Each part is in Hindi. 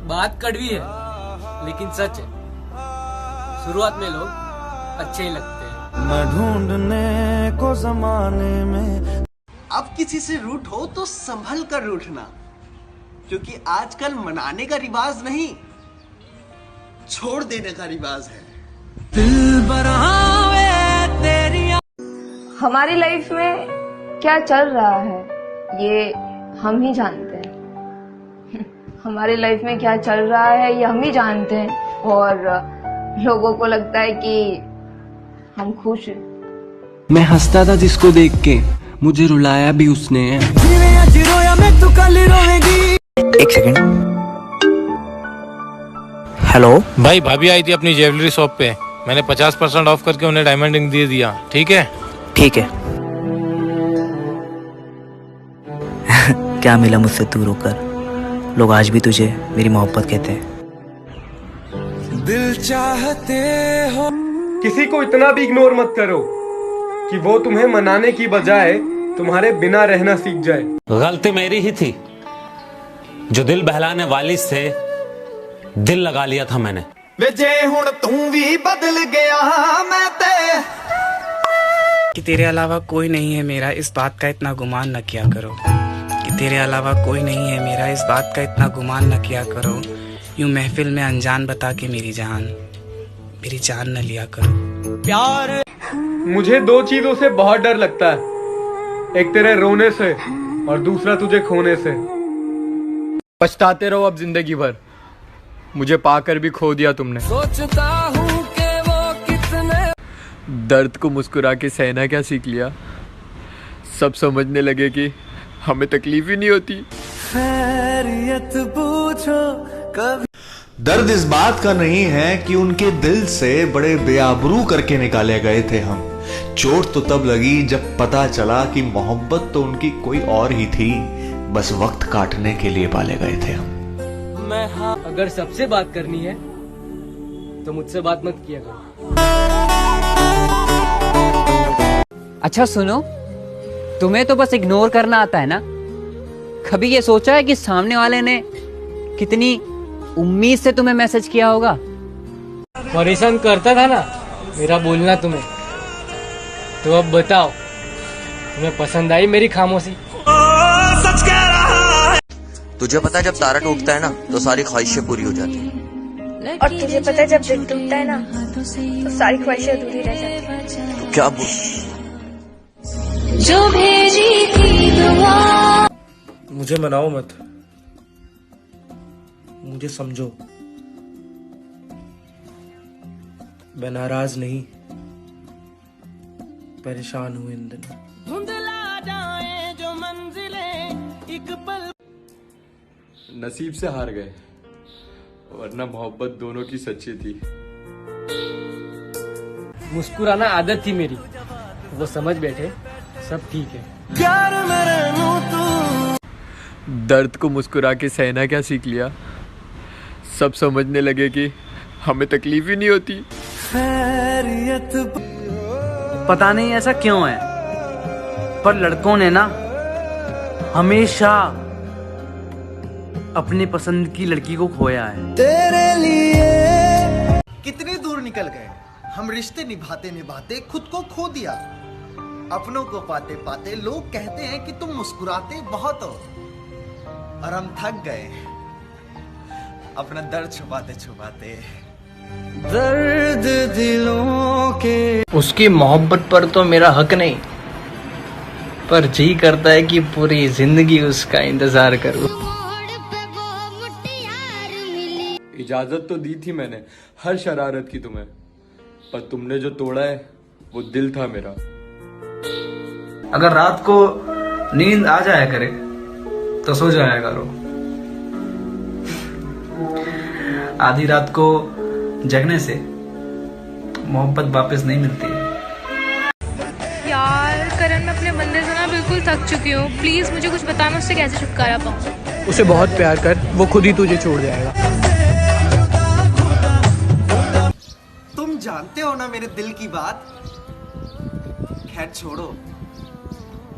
बात कड़वी है लेकिन सच है। शुरुआत में लोग अच्छे ही लगते हैं। मैं ढूंढने को जमाने में। अब किसी से रूठ हो तो संभल कर रूठना, क्योंकि आजकल मनाने का रिवाज नहीं, छोड़ देने का रिवाज है। दिल बरहावे तेरी। हमारी लाइफ में क्या चल रहा है ये हम ही जानते हैं। हमारी लाइफ में क्या चल रहा है ये हम ही जानते हैं, और लोगों को लगता है कि हम खुश हैं। मैं हंसता था जिसको देख के, मुझे रुलाया भी उसने। एक सेकंड। हेलो भाई, भाभी आई थी अपनी ज्वेलरी शॉप पे। मैंने 50% ऑफ करके उन्हें डायमंड रिंग दे दिया। ठीक है? ठीक है। क्या मिला मुझसे दूर होकर? लोग आज भी तुझे मेरी मोहब्बत कहते हैं। दिल चाहते हो। किसी को इतना भी इग्नोर मत करो कि वो तुम्हें मनाने की बजाय तुम्हारे बिना रहना सीख जाए। गलती मेरी ही थी, जो दिल बहलाने वाली से दिल लगा लिया था मैंने। जे हुण तू भी बदल गया मैं ते। कि तेरे अलावा कोई नहीं है मेरा, इस बात का इतना गुमान न किया करो। कि तेरे अलावा कोई नहीं है मेरा, इस बात का इतना गुमान न किया करो। यूं महफिल में अनजान बता के मेरी जान न लिया करो। प्यार। मुझे दो चीजों से बहुत डर लगता है, एक तेरे रोने से और दूसरा तुझे खोने से। पछताते रहो अब जिंदगी भर, मुझे पाकर भी खो दिया तुमने। सोचता हूँ कि वो कितने। दर्द को मुस्कुरा के सहना क्या सीख लिया। सब समझने लगे कि हमें तकलीफ ही नहीं होती। खैरियत पूछो कभी। दर्द इस बात का नहीं है कि उनके दिल से बड़े बेआबरू करके निकाले गए थे हम। चोट तो तब लगी जब पता चला कि मोहब्बत तो उनकी कोई और ही थी, बस वक्त काटने के लिए पाले गए थे हम। अगर सबसे बात करनी है तो मुझसे बात मत किया करो। अच्छा सुनो, तुम्हें तो बस इग्नोर करना आता है ना? कभी ये सोचा है कि सामने वाले ने कितनी उम्मीद से तुम्हें मैसेज किया होगा? परेशान करता था ना मेरा बोलना तुम्हें, तो अब बताओ तुम्हें पसंद आई मेरी खामोशी? तुझे पता है जब तारा टूटता है ना तो सारी ख्वाहिशें पूरी हो जाती हैं। और तुझे पता है जब दिल टूटता है ना तो सारी ख्वाहिशें अधूरी रह जाती हैं। तो क्या बोल जो भेजी थी दुआ। मुझे मनाओ मत, मुझे समझो। मैं नाराज नहीं, परेशान हूँ इन दिनों। धुंधला जाए जो मंजिलें एक पल। नसीब से हार गए, वरना मोहब्बत दोनों की सच्ची थी। मुस्कुराना आदत थी मेरी, वो समझ बैठे सब ठीक है। प्यार मेरे दर्द को मुस्कुरा के सहना क्या सीख लिया। सब समझने लगे कि हमें तकलीफ ही नहीं होती। खैरियत। पता नहीं ऐसा क्यों है, पर लड़कों ने ना हमेशा अपनी पसंद की लड़की को खोया है। तेरे लिए कितने दूर निकल गए हम, रिश्ते निभाते निभाते खुद को खो दिया। अपनों को पाते पाते लोग कहते हैं कि तुम मुस्कुराते बहुत हो, और हम थक गए अपना दर्द छुपाते छुपाते। दर्द दिलों के। उसकी मोहब्बत पर तो मेरा हक नहीं, पर जी करता है कि पूरी जिंदगी उसका इंतजार करूं। इजाजत तो दी थी मैंने हर शरारत की तुम्हें, पर तुमने जो तोड़ा है वो दिल था मेरा। अगर रात को नींद आ जाया करे तो सो जाया करो, आधी रात को जगने से मोहब्बत वापस नहीं मिलती है। यार करण, मैं अपने बंदे से ना बिल्कुल थक चुकी हूँ। प्लीज मुझे कुछ बता, मैं उससे कैसे छुटकारा पाऊँ। उसे बहुत प्यार कर, वो खुद ही तुझे छोड़ जाएगा। तुम जानते हो ना मेरे दिल की बात। खैर छोड़ो,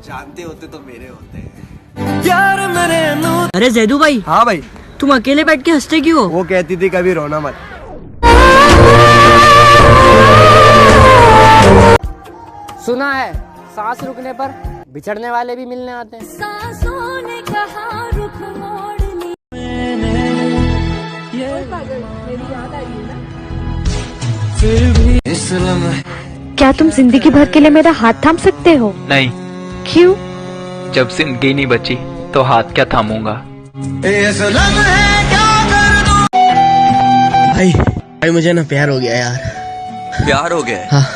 जानते होते तो मेरे होते हैं। अरे जैदू भाई। हाँ भाई। तुम अकेले बैठ के हंसते क्यों हो? वो कहती थी कभी रोना मत। सुना है सांस रुकने पर बिछड़ने वाले भी मिलने आते हैं। सांसों ने कहा रुख मोड़नी। मेरी याद आई है ना? फिर भी क्या तुम जिंदगी भर के लिए मेरा हाथ थाम सकते हो? नहीं। क्यों? जब जिंदगी नहीं बची तो हाथ क्या थामूंगा। भाई मुझे ना प्यार हो गया यार। प्यार हो गया है? हाँ।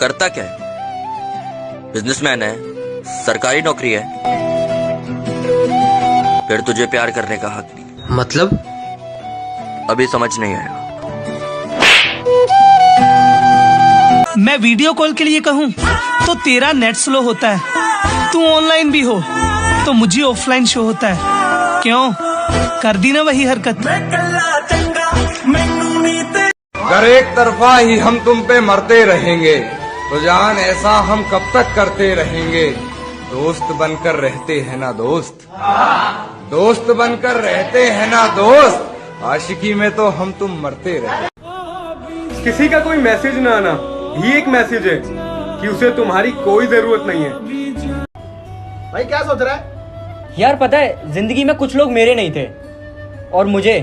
करता क्या है? बिजनेसमैन है, सरकारी नौकरी है, फिर तुझे प्यार करने का हक नहीं। मतलब? अभी समझ नहीं आएगा। मैं वीडियो कॉल के लिए कहूँ तो तेरा नेट स्लो होता है, तू ऑनलाइन भी हो तो मुझे ऑफलाइन शो होता है। क्यों कर दी ना वही हरकत? अगर एक तरफा ही हम तुम पे मरते रहेंगे तो जान ऐसा हम कब तक करते रहेंगे। दोस्त बनकर रहते हैं ना दोस्त, दोस्त बनकर रहते हैं ना दोस्त, आशिकी में तो हम तुम मरते रहे। किसी का कोई मैसेज ना आना ही एक मैसेज है कि उसे तुम्हारी कोई जरूरत नहीं है। भाई क्या सोच रहा है? यार पता है जिंदगी में कुछ लोग मेरे नहीं थे और मुझे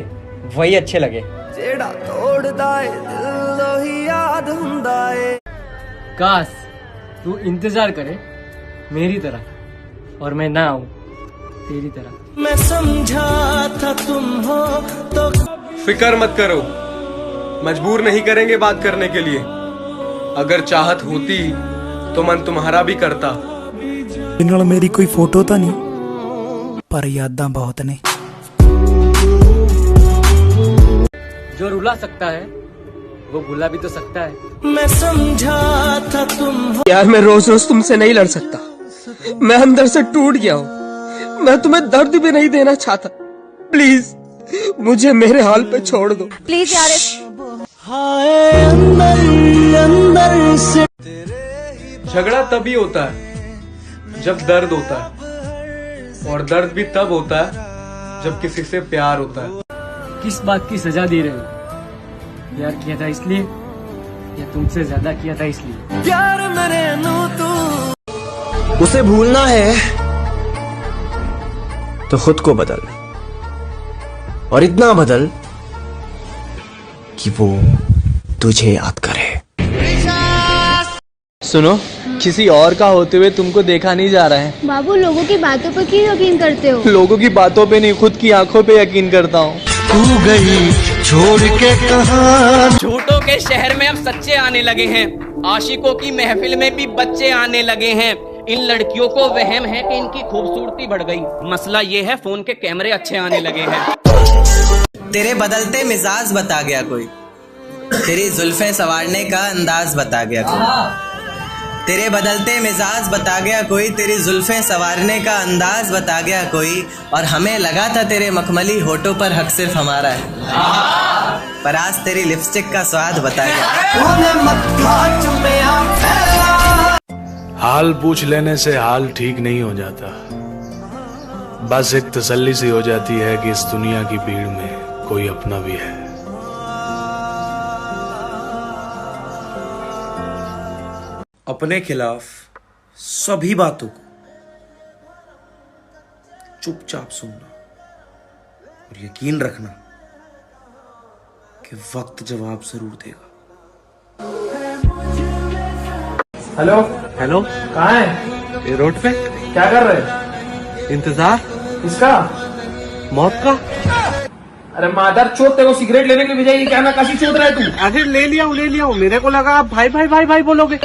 वही अच्छे लगे। काश तू इंतजार करे मेरी तरह और मैं ना आऊं तेरी तरह। मैं समझा था तुम हो तो। फिक्र मत करो, मजबूर नहीं करेंगे बात करने के लिए। अगर चाहत होती तो मन तुम्हारा भी करता। इन्होंने मेरी कोई फोटो तो नहीं पर यादां बहुत ने। जो रुला सकता है वो भुला भी तो सकता है। मैं समझा था तुम हो। यार मैं रोज रोज तुमसे नहीं लड़ सकता, मैं अंदर से टूट गया हूँ। मैं तुम्हें दर्द भी नहीं देना चाहता। प्लीज मुझे मेरे हाल पे छोड़ दो। प्लीज यार। अंदर से झगड़ा तभी होता है जब दर्द होता है, और दर्द भी तब होता है जब किसी से प्यार होता है। किस बात की सजा दे रहे हो? प्यार किया था इसलिए या तुमसे ज्यादा किया था इसलिए? प्यार मेरे नू तू। उसे भूलना है तो खुद को बदल, और इतना बदल कि वो तुझे याद करे। सुनो, किसी और का होते हुए तुमको देखा नहीं जा रहा है। बाबू लोगों की बातों पर क्यों यकीन करते हो? लोगों की बातों पे नहीं, खुद की आंखों पे यकीन करता हूँ। तू गई छोड़ के कहां। झूठों के शहर में अब सच्चे आने लगे हैं, आशिकों की महफिल में भी बच्चे आने लगे हैं। इन लड़कियों को वहम है कि इनकी खूबसूरती बढ़ गई, मसला ये है फोन के कैमरे अच्छे आने लगे हैं। तेरे बदलते मिजाज बता गया कोई, तेरी जुल्फें संवारने का अंदाज बता गया कोई। तेरे बदलते मिजाज बता गया कोई, तेरी जुल्फें संवारने का अंदाज बता गया कोई। और हमें लगा था तेरे मखमली होठों पर हक सिर्फ हमारा है, पर आज तेरी लिपस्टिक का स्वाद बता गया। हाल पूछ लेने से हाल ठीक नहीं हो जाता, बस एक तसल्ली सी हो जाती है कि इस दुनिया की भीड़ में कोई अपना भी है। अपने खिलाफ सभी बातों को चुपचाप सुनना और यकीन रखना कि वक्त जवाब जरूर देगा। हेलो हेलो, कहाँ है? ये रोड पे क्या कर रहे? इंतजार। किसका? मौत का। अरे मादर चोद, तेरे को सिगरेट लेने के बजाय ये क्या नकाशी चोद रहा है तू? अरे ले लिया हूँ, मेरे को लगा आप भाई भाई भाई भाई बोलोगे।